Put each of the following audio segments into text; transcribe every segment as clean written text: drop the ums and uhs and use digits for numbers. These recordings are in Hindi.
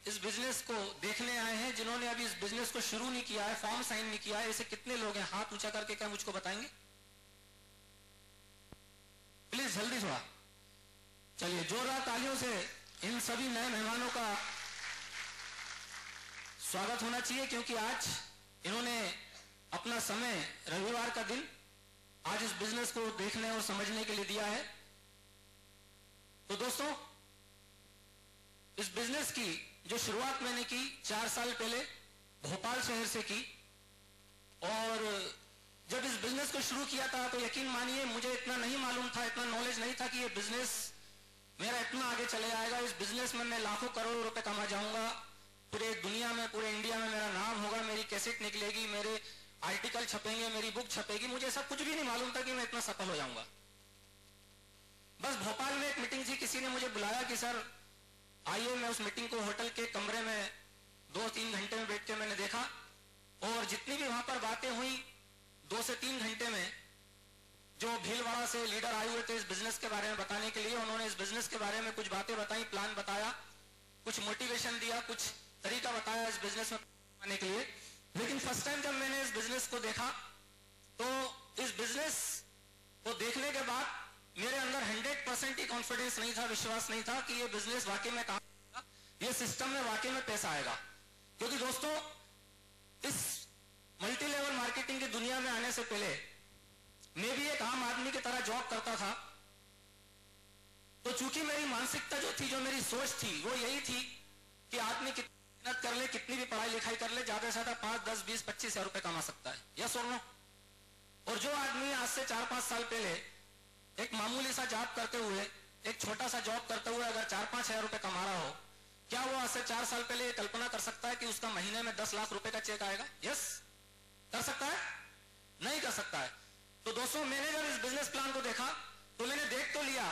इस बिजनेस को देखने आए हैं, जिन्होंने अभी इस बिजनेस को शुरू नहीं किया है, फॉर्म साइन नहीं किया है, ऐसे कितने लोग हैं? हाथ ऊंचा करके क्या मुझको बताएंगे प्लीज, जल्दी थोड़ा। चलिए जोरदार तालियों से इन सभी नए मेहमानों का स्वागत होना चाहिए, क्योंकि आज इन्होंने अपना समय रविवार का दिन आज इस बिजनेस को देखने और समझने के लिए दिया है। तो दोस्तों, इस बिजनेस की जो शुरुआत मैंने की 4 साल पहले भोपाल शहर से की, और जब इस बिजनेस को शुरू किया था तो यकीन मानिए मुझे इतना नहीं मालूम था, इतना नॉलेज नहीं था कि ये बिजनेस मेरा इतना आगे चले आएगा। इस बिजनेस में मैं लाखों करोड़ों रुपए कमा जाऊंगा, पूरे दुनिया में, पूरे इंडिया में मेरा नाम होगा, मेरी कैसेट निकलेगी, मेरे आर्टिकल छपेंगे, मेरी बुक छपेगी। मुझे ऐसा कुछ भी नहीं मालूम था कि मैं इतना सफल हो जाऊंगा। बस भोपाल में एक मीटिंग थी, किसी ने मुझे बुलाया कि सर आइए। मैं उस मीटिंग को होटल के कमरे में 2-3 घंटे में बैठ के मैंने देखा, और जितनी भी वहां पर बातें हुई 2 से 3 घंटे में, जो भीलवाड़ा से लीडर आए हुए थे इस बिजनेस के बारे में बताने के लिए, उन्होंने इस बिजनेस के बारे में कुछ बातें बताई, प्लान बताया, कुछ मोटिवेशन दिया, कुछ तरीका बताया इस बिजनेस में आने के लिए। लेकिन फर्स्ट टाइम जब मैंने इस बिजनेस को देखा, तो इस बिजनेस को देखने के बाद मेरे अंदर 100% ही कॉन्फिडेंस नहीं था, विश्वास नहीं था कि ये बिजनेस वाकई में काम आएगा, ये सिस्टम में वाकई में पैसा आएगा। क्योंकि दोस्तों, इस मल्टी लेवल मार्केटिंग की दुनिया में आने से पहले मैं भी एक आम आदमी की तरह जॉब करता था। तो चूंकि मेरी मानसिकता जो थी, जो मेरी सोच थी, वो यही थी कि आदमी कितनी मेहनत कर ले, कितनी भी पढ़ाई लिखाई कर ले, ज्यादा से ज्यादा 5, 10, 20, 25 हजार रुपए कमा सकता है, यस और नो। और जो आदमी आज से 4-5 साल पहले एक मामूली सा जॉब करते हुए, एक छोटा सा जॉब करते हुए अगर 4-5 हजार रुपए कमा रहा हो, क्या वो आज से 4 साल पहले ये कल्पना कर सकता है कि उसका महीने में 10 लाख रुपए का चेक आएगा? यस, कर सकता है? नहीं कर सकता है। तो दोस्तों, मैंने जब इस बिजनेस प्लान को देखा तो मैंने देख तो लिया,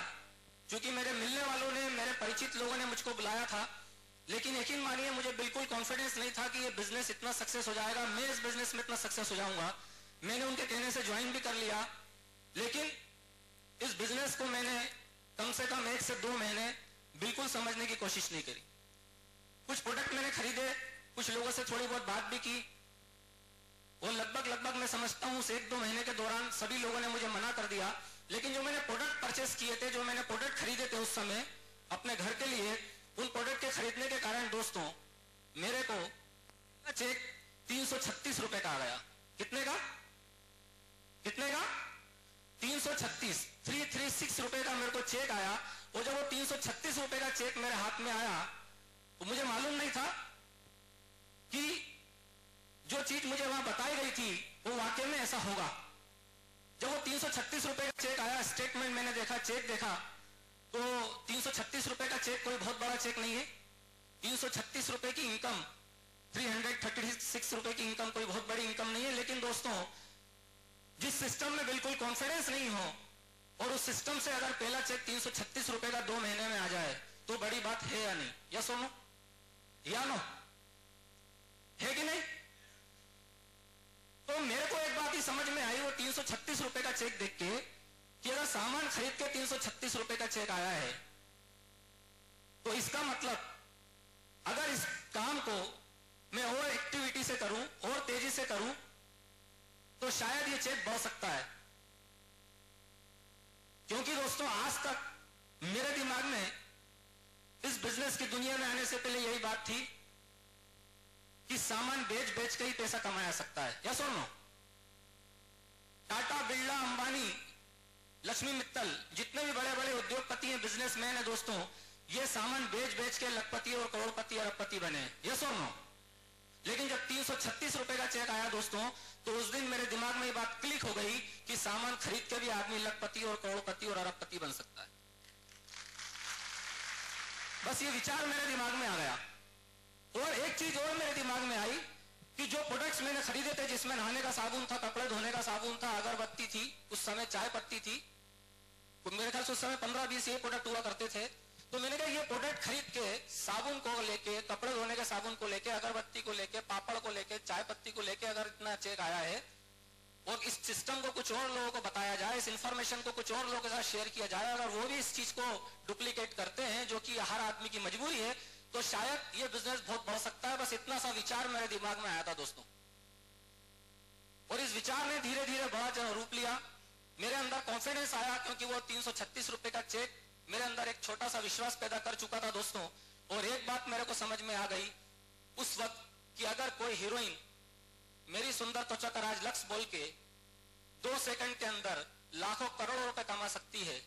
क्योंकि मेरे मिलने वालों ने, मेरे परिचित लोगों ने मुझको बुलाया था, लेकिन यकीन मानिए मुझे बिल्कुल कॉन्फिडेंस नहीं था कि ये बिजनेस इतना सक्सेस हो जाएगा, मैं इस बिजनेस में इतना सक्सेस हो जाऊंगा। मैंने उनके कहने से ज्वाइन भी कर लिया, लेकिन इस बिजनेस को मैंने कम से कम 1 से 2 महीने बिल्कुल समझने की कोशिश नहीं करी। कुछ प्रोडक्ट मैंने खरीदे, कुछ लोगों से थोड़ी बहुत बात भी की, और लगभग मैं समझता हूं 1-2 महीने के दौरान सभी लोगों ने मुझे मना कर दिया। लेकिन जो मैंने प्रोडक्ट परचेस किए थे, जो मैंने प्रोडक्ट खरीदे थे उस समय अपने घर के लिए, उन प्रोडक्ट के खरीदने के कारण दोस्तों मेरे को चेक 336 रुपए का आ गया। कितने का? 336 रुपए का मेरे को चेक आया। और जब वो 336 रुपए का चेक मेरे हाथ में आया तो मुझे मालूम नहीं था कि जो चीज मुझे वहां बताई गई थी वो वाकई में ऐसा होगा। जब वो 336 रुपए का चेक आया, स्टेटमेंट मैंने देखा, चेक देखा, तो 336 रुपए का चेक कोई बहुत बड़ा चेक नहीं है। 336 रुपए की इनकम, 336 रुपए की इनकम कोई बहुत बड़ी इनकम नहीं है। लेकिन दोस्तों, जिस सिस्टम में बिल्कुल कॉन्फिडेंस नहीं हो और उस सिस्टम से अगर पहला चेक 336 रुपए का 2 महीने में आ जाए तो बड़ी बात है या नहीं? यस और नो? या नो? है कि नहीं? तो मेरे को एक बात ही समझ में आई, वो 336 रुपए का चेक देख के, कि अगर सामान खरीद के 336 रुपए का चेक आया है तो इसका मतलब अगर इस काम को मैं और एक्टिविटी से करूं और तेजी से करूं तो शायद ये चेक बढ़ सकता है। क्योंकि दोस्तों, आज तक मेरे दिमाग में इस बिजनेस की दुनिया में आने से पहले यही बात थी कि सामान बेच के ही पैसा कमाया सकता है। यस और नो? टाटा, बिरला, अंबानी, लक्ष्मी मित्तल, जितने भी बड़े बड़े उद्योगपति हैं, बिजनेसमैन हैं दोस्तों, ये सामान बेच के लखपति और करोड़पति, अरबपति बने। यस और नो? लेकिन जब 336 रुपए का चेक आया दोस्तों, तो उस दिन मेरे दिमाग में ये बात क्लिक हो गई कि सामान खरीद के भी आदमी लखपति और करोड़पति और अरबपति बन सकता है। बस ये विचार मेरे दिमाग में आ गया। और एक चीज और मेरे दिमाग में आई कि जो प्रोडक्ट्स मैंने खरीदे थे, जिसमें नहाने का साबुन था, कपड़े धोने का साबुन था, अगरबत्ती थी, उस समय चाय पत्ती थी, तो मेरे ख्याल से उस समय 15-20 ये प्रोडक्ट हुआ करते थे। तो मैंने कहा ये प्रोडक्ट खरीद के, साबुन को लेके, कपड़े धोने के साबुन को लेके, अगरबत्ती को लेके, पापड़ को लेके, चाय पत्ती को लेके अगर इतना चेक आया है, और इस सिस्टम को कुछ और लोगों को बताया जाए, इस इंफॉर्मेशन को कुछ और लोगों के साथ शेयर किया जाए, अगर वो भी इस चीज को डुप्लीकेट करते हैं, जो कि हर आदमी की मजबूरी है, तो शायद ये बिजनेस बहुत बढ़ सकता है। बस इतना सा विचार मेरे दिमाग में आया था दोस्तों, और इस विचार ने धीरे धीरे बड़ा रूप लिया। मेरे अंदर कॉन्फिडेंस आया, क्योंकि वो 336 रुपए का चेक मेरे अंदर एक छोटा सा विश्वास पैदा कर चुका था दोस्तों। और एक बात मेरे को समझ में आ गई उस वक्त कि अगर कोई हीरोइन मेरी सुंदर त्वचा का राज लक्ष्य बोल के 2 सेकंड के अंदर लाखों करोड़ों रुपए कमा सकती है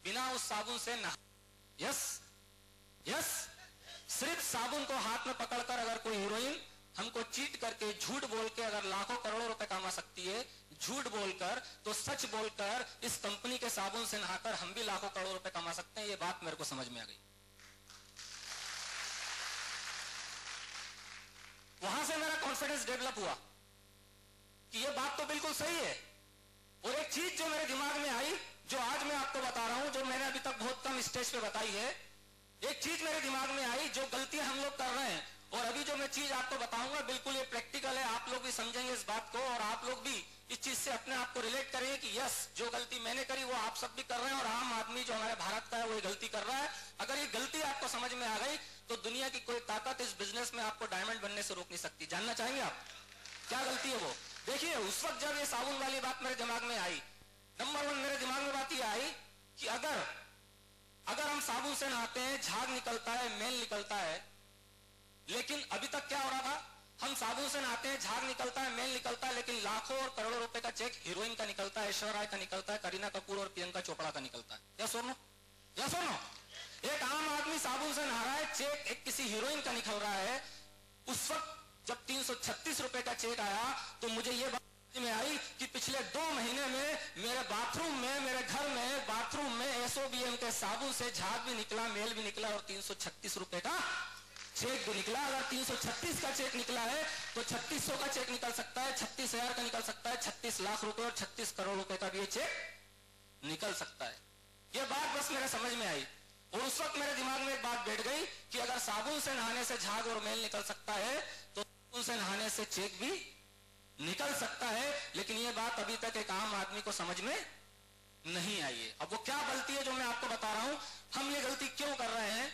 बिना उस साबुन से नहा, यस, सिर्फ साबुन को हाथ में पकड़कर अगर कोई हीरोइन हमको चीट करके झूठ बोल के अगर लाखों करोड़ों रुपए कमा सकती है, झूठ बोलकर तो सच बोलकर इस कंपनी के साबुन से नहाकर हम भी लाखों करोड़ों रुपए कमा सकते हैं। ये बात मेरे को समझ में आ गई। वहां से मेरा कॉन्फिडेंस डेवलप हुआ कि ये बात तो बिल्कुल सही है। और एक चीज जो मेरे दिमाग में आई, जो आज मैं आपको बता रहा हूं, जो मैंने अभी तक बहुत कम स्टेज पे बताई है, एक चीज मेरे दिमाग में आई, जो गलतियां हम लोग कर रहे हैं। और अभी जो मैं चीज आपको बताऊंगा बिल्कुल ये प्रैक्टिकल है, आप लोग भी समझेंगे इस बात को और आप लोग भी इस चीज से अपने आप को रिलेट करेंगे कि यस, जो गलती मैंने करी वो आप सब भी कर रहे हैं और आम आदमी जो हमारे भारत का है वो गलती कर रहा है। अगर ये गलती आपको समझ में आ गई तो दुनिया की कोई ताकत इस बिजनेस में आपको डायमंड बनने से रोक नहीं सकती। जानना चाहेंगे आप क्या गलती है वो? देखिए, उस वक्त जब ये साबुन वाली बात मेरे दिमाग में आई, नंबर 1 मेरे दिमाग में बात ये आई कि अगर हम साबुन से नहाते हैं, झाग निकलता है, मेल निकलता है, लेकिन अभी तक क्या हो रहा था, हम साबुन से नहाते हैं, झाग निकलता है, मेल निकलता है, लेकिन लाखों और करोड़ों रुपए का चेक हीरोइन का निकलता है, ऐश्वर्या राय का निकलता है, करीना कपूर और प्रियंका चोपड़ा का निकलता है। या सुनो, एक आम आदमी साबुन से नहा रहा है, चेक एक किसी हीरोइन का निकल रहा है। उस वक्त जब 336 रुपए का चेक आया तो मुझे ये बात में आई कि पिछले 2 महीने में मेरे बाथरूम में, मेरे घर में बाथरूम में एसओबीएम के साबुन से झाग भी निकला, मेल भी निकला और 336 रुपए का चेक भी निकला। अगर 336 का चेक निकला है तो 3600 का चेक निकल सकता है, 36,000 का निकल सकता है, 36 लाख रुपए और 36 करोड़ रुपए का भी ये चेक निकल सकता है। ये बात बस मेरे समझ में आई और उस वक्त मेरे दिमाग में एक बात बैठ गई कि अगर साबुन से नहाने से झाग और मेल निकल सकता है तो साबुन से नहाने से चेक भी निकल सकता है। लेकिन ये बात अभी तक एक आम आदमी को समझ में नहीं आई है। अब वो क्या गलती है जो मैं आपको बता रहा हूं, हम ये गलती क्यों कर रहे हैं।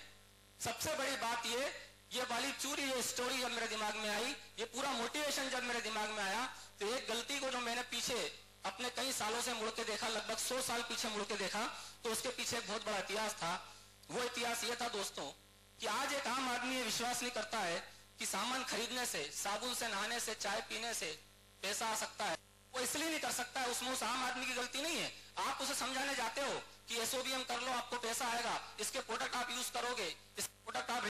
सबसे बड़ी बात ये वाली चूरी, ये स्टोरी जब मेरे दिमाग में आई, ये पूरा मोटिवेशन जब मेरे दिमाग में आया, तो एक गलती को जो मैंने पीछे अपने कई सालों से मुड़ के देखा, लगभग 100 साल पीछे मुड़ के देखा, तो उसके पीछे एक बहुत बड़ा इतिहास था। वो इतिहास ये था दोस्तों कि आज एक आम आदमी ये विश्वास नहीं करता है कि सामान खरीदने से, साबुन से नहाने से, चाय पीने से पैसा आ सकता है। वो इसलिए नहीं कर सकता है, उसमें उस आम आदमी की गलती नहीं है। आप उसे समझाने जाते हो कि एसओबीएम कर लो आपको पैसा आएगा, इसके प्रोडक्ट आप यूज करोगे, इसके प्रोडक्ट आप